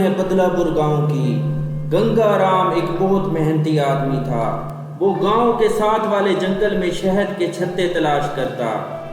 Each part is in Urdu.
ہے بدلہ پور گاؤں کی۔ گنگا رام ایک بہت محنتی آدمی تھا۔ وہ گاؤں کے ساتھ والے جنگل میں شہد کے چھتے تلاش کرتا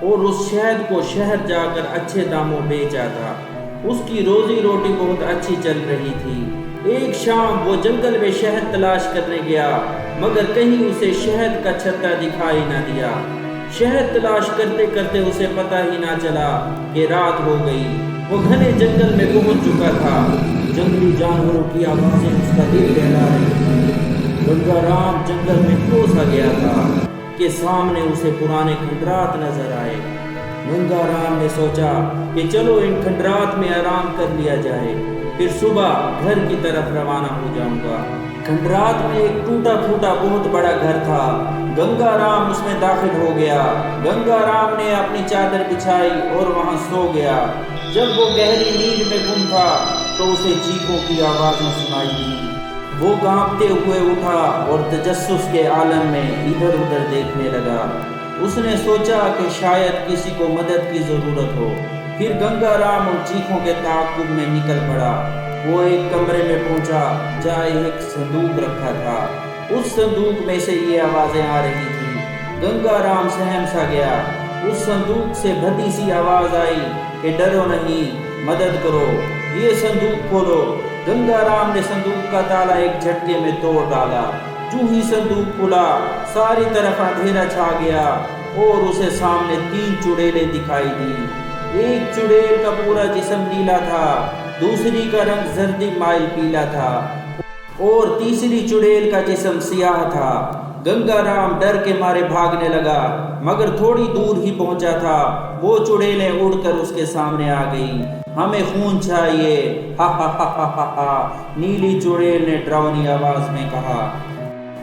اور اس شہد کو شہر جا کر اچھے داموں بیچ آتا۔ اس کی روزی روٹی بہت اچھی چل رہی تھی۔ ایک شام وہ جنگل میں شہد تلاش کرنے گیا، مگر کہیں اسے شہد کا چھتا دکھائی نہ دیا۔ شہد تلاش کرتے کرتے اسے پتہ ہی نہ چلا کہ رات ہو گئی۔ وہ گھنے جنگل میں پہنچ چکا تھا۔ جنگلی جانوروں کی آوازیں اس کا دل بہلا رہی تھی۔ گنگا رام جنگل میں کھو سا گیا تھا کہ سامنے اسے پرانے کھنڈرات نظر آئے۔ گنگا رام نے سوچا کہ چلو ان کھنڈرات میں آرام کر لیا جائے، پھر صبح گھر کی طرف روانہ ہو جاؤں گا۔ کھنڈرات میں ایک ٹوٹا پھوٹا بہت بڑا گھر تھا۔ گنگا رام اس میں داخل ہو گیا۔ گنگا رام نے اپنی چادر بچھائی اور وہاں سو گیا۔ جب وہ گہری نیند میں گم تھا تو اسے چیخوں کی آوازیں سنائی دی۔ وہ کانپتے ہوئے اٹھا اور تجسس کے عالم میں ادھر ادھر دیکھنے لگا۔ اس نے سوچا کہ شاید کسی کو مدد کی ضرورت ہو۔ پھر گنگا رام ان چیخوں کے تعاقب میں نکل پڑا۔ وہ ایک کمرے میں پہنچا جہاں ایک صندوق رکھا تھا۔ اس صندوق میں سے یہ آوازیں آ رہی تھی۔ گنگا رام سہم سا گیا۔ اس صندوق سے بھدی سی آواز آئی کہ ڈرو نہیں، مدد کرو، یہ صندوق کھولو۔ گنگا رام نے صندوق کا تالا ایک جھٹکے میں توڑ ڈالا۔ جو ہی صندوق کھلا، ساری طرف اندھیرا چھا گیا اور اسے سامنے 3 چڑیلیں دکھائی دی۔ ایک چڑیل کا پورا جسم نیلا تھا، دوسری کا رنگ زردی مائل پیلا تھا اور تیسری چڑیل کا جسم سیاہ تھا۔ گنگا رام ڈر کے مارے بھاگنے لگا، مگر تھوڑی دور ہی پہنچا تھا وہ چڑیلیں اڑ کر اس کے سامنے آ گئیں۔ ہمیں خون چاہیے، ہا ہا ہا ہا ہا ہا، نیلی چڑیل نے ڈراؤنی آواز میں کہا۔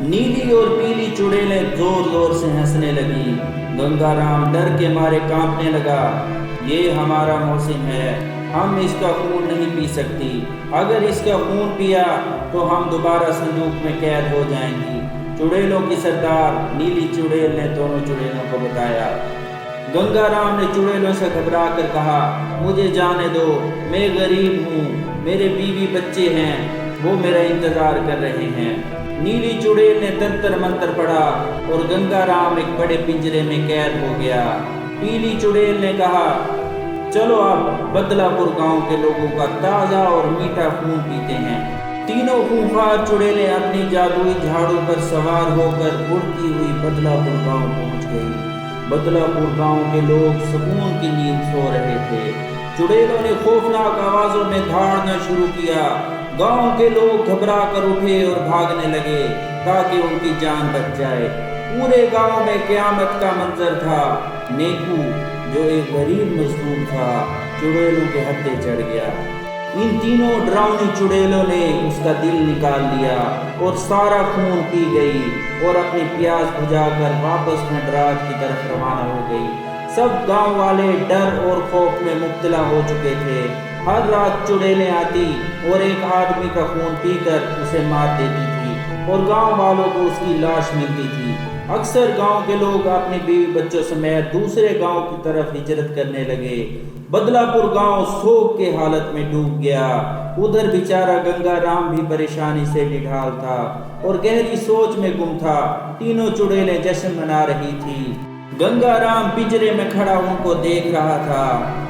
نیلی اور پیلی چڑیلیں زور زور سے ہنسنے لگیں۔ گنگا رام ڈر کے مارے کانپنے لگا۔ یہ ہمارا موسم ہے، ہم اس کا خون نہیں پی سکتی۔ اگر اس کا خون پیا تو ہم دوبارہ صندوق میں قید ہو جائیں گی۔ چڑیلوں کی سردار نیلی چڑیل نے دونوں چڑیلوں کو بتایا۔ گنگا رام نے چڑیلوں سے گھبرا کر کہا، مجھے جانے دو، میں غریب ہوں، میرے بیوی بچے ہیں، وہ میرا انتظار کر رہے ہیں۔ نیلی چڑیل نے تنتر منتر پڑھا اور گنگا رام ایک بڑے پنجرے میں قید ہو گیا۔ پیلی چڑیل نے کہا، چلو اب بدلہ پور گاؤں کے لوگوں کا تازہ اور میٹھا خون پیتے ہیں۔ تینوں خونخوار چڑیلیں اپنی جادوئی جھاڑو پر سوار ہو کر اڑتی ہوئی بدلہ پور گاؤں پہنچ گئی۔ بدلہ پور گاؤں کے لوگ سکون کی نیند سو رہے تھے۔ چڑیلوں نے خوفناک آوازوں میں دھاڑنا شروع کیا۔ گاؤں کے لوگ گھبرا کر اٹھے اور بھاگنے لگے تاکہ ان کی جان بچ جائے۔ پورے گاؤں میں قیامت کا منظر تھا۔ نیکو جو ایک غریب مزدور تھا، چڑیلوں کے ہتھے چڑھ گیا۔ ان تینوں ڈراؤنی چڑیلوں نے اس کا دل نکال لیا اور سارا خون پی گئی اور اپنی پیاس بجھا کر واپس کھنڈرات کی طرف روانہ ہو گئی۔ سب گاؤں والے ڈر اور خوف میں مبتلا ہو چکے تھے۔ ہر رات چڑیلیں آتی اور ایک آدمی کا خون پی کر اسے مار دیتی تھی اور گاؤں والوں کو اس کی لاش ملتی تھی۔ اکثر گاؤں کے لوگ اپنی بیوی بچوں سمیت دوسرے گاؤں کی طرف ہجرت کرنے لگے۔ بدلہ پور گاؤں سوگ کے حالت میں ڈوب گیا۔ ادھر بیچارہ گنگا رام بھی پریشانی سے نڈھال تھا اور گہری سوچ میں گم تھا۔ تینوں چڑیلیں جشن منا رہی تھی۔ گنگا رام پنجرے میں کھڑا ان کو دیکھ رہا تھا۔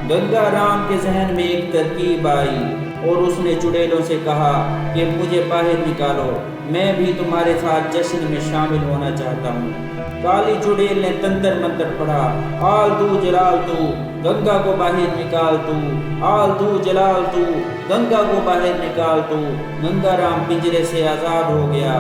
گنگا رام کے ذہن میں ایک ترکیب آئی اور اس نے چڑیلوں سے کہا کہ مجھے باہر نکالو، میں بھی تمہارے ساتھ جشن میں شامل ہونا چاہتا ہوں۔ کالی چڑیل نے تنتر منتر پڑھا، آل تو جلال تو، گنگا کو باہر نکال تو، آل تو جلال تو، گنگا کو باہر نکال تو۔ گنگا رام پنجرے سے آزاد ہو گیا۔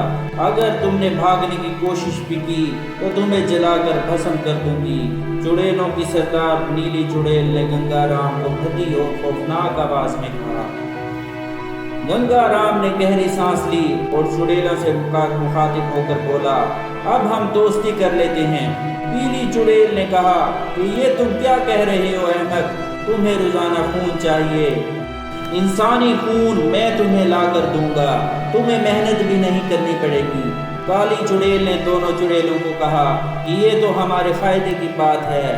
اگر تم نے بھاگنے کی کوشش بھی کی تو تمہیں جلا کر بھسم کر دوں گی۔ چڑیلوں کی سردار نیلی چڑیل نے گنگا رام کو بھدی اور خوفناک آواز میں کہا۔ گنگا رام نے گہری سانس لی اور چڑیلوں سے مخاطب ہو کر بولا، اب ہم دوستی کر لیتے ہیں۔ پیلی چڑیل نے کہا کہ یہ تم کیا کہہ رہے ہو احمد، تمہیں روزانہ خون چاہیے، انسانی خون میں تمہیں لا کر دوں گا، تمہیں محنت بھی نہیں کرنی پڑے گی۔ کالی چڑیل نے دونوں چڑیلوں کو کہا کہ یہ تو ہمارے فائدے کی بات ہے،